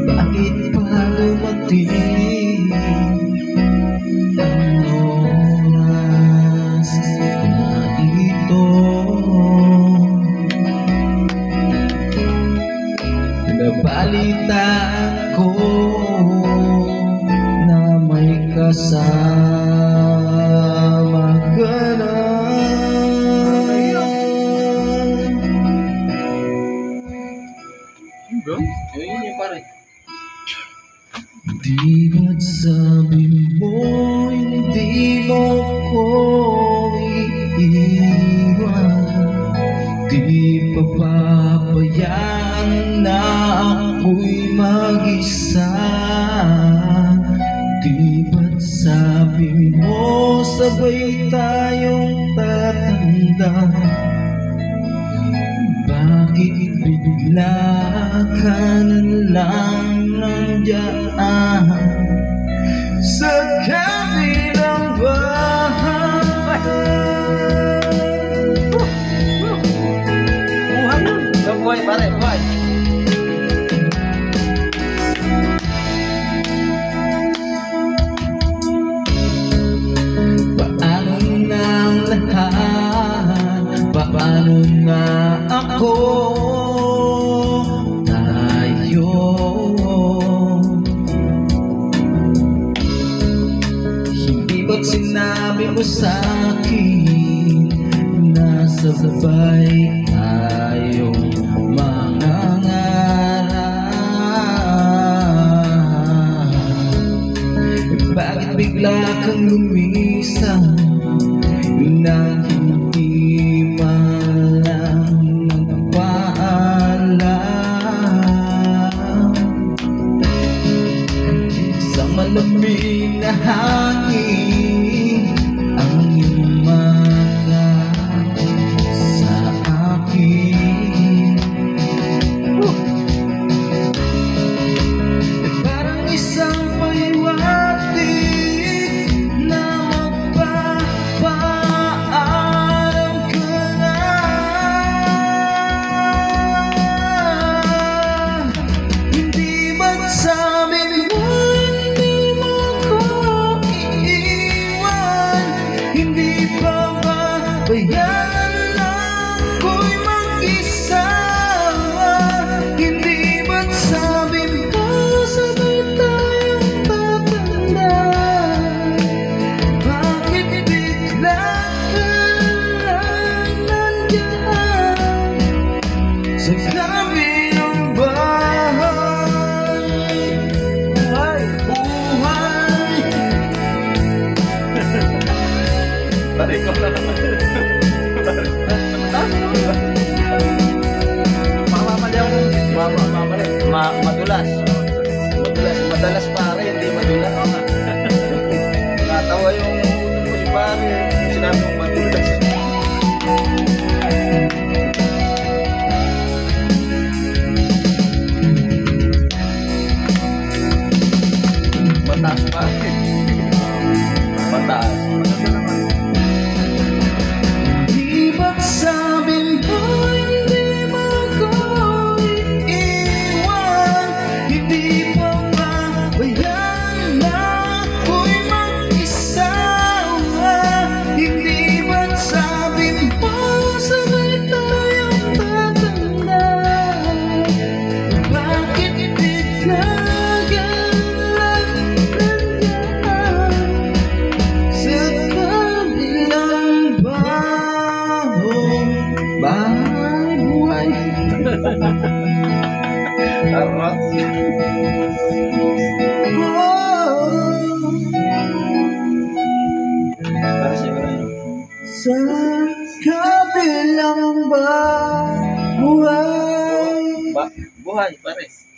Bakit pa dumating ang oras na ito? Nabalitaan ko na may kasama ka na. Yun yung pare. Di ba't sabi mo hindi mo ko iiwan? Di pa pabayaan na ako'y mag-isa? Di ba't sabi mo sabay tayong tatanda? Bakit bigla ka na lang nandiyan sa kabilang bahay? Buhay yun. Buhay pare, buhay. Paano na ang lahat? Paano na ako? Tayo hindi ba't sinabi mo sa'kin na sabay tayong mangangarap? Bakit bigla kang lumisan nang hindi man lang nagpaalam? Sa malamig na hangin ang iyong mata sa akin. Parang isang pahiwatig na magpapaalam ka na. Hindi ba't sabi mo hindi mo ko iiwan? Hindi pa ba bayaan na ako'y mag-isa? Hindi ba't sabi mo sabay tayong tatanda? Bakit bigla ka lang nandiyan sa kabilang bahay? Buhay, Pare, ikaw lang naman. Mamamali ako. Mamamali. Madulas. Madalas pare, hindi madulas. Natawa yung pare. Sinabi mong madulas. Mataas pare. Mataas. di ba't sabi mo hindi mo ko iiwan? Hindi pa ba bayaan na ako'y mag-isa? Hindi ba't sabi mo sabay tayong tatanda? Bakit bigla ka lang nandiyan sa kabilang bahay? Tama. Para sa iba rin. Sa kabilang bahay. Buhay, pares.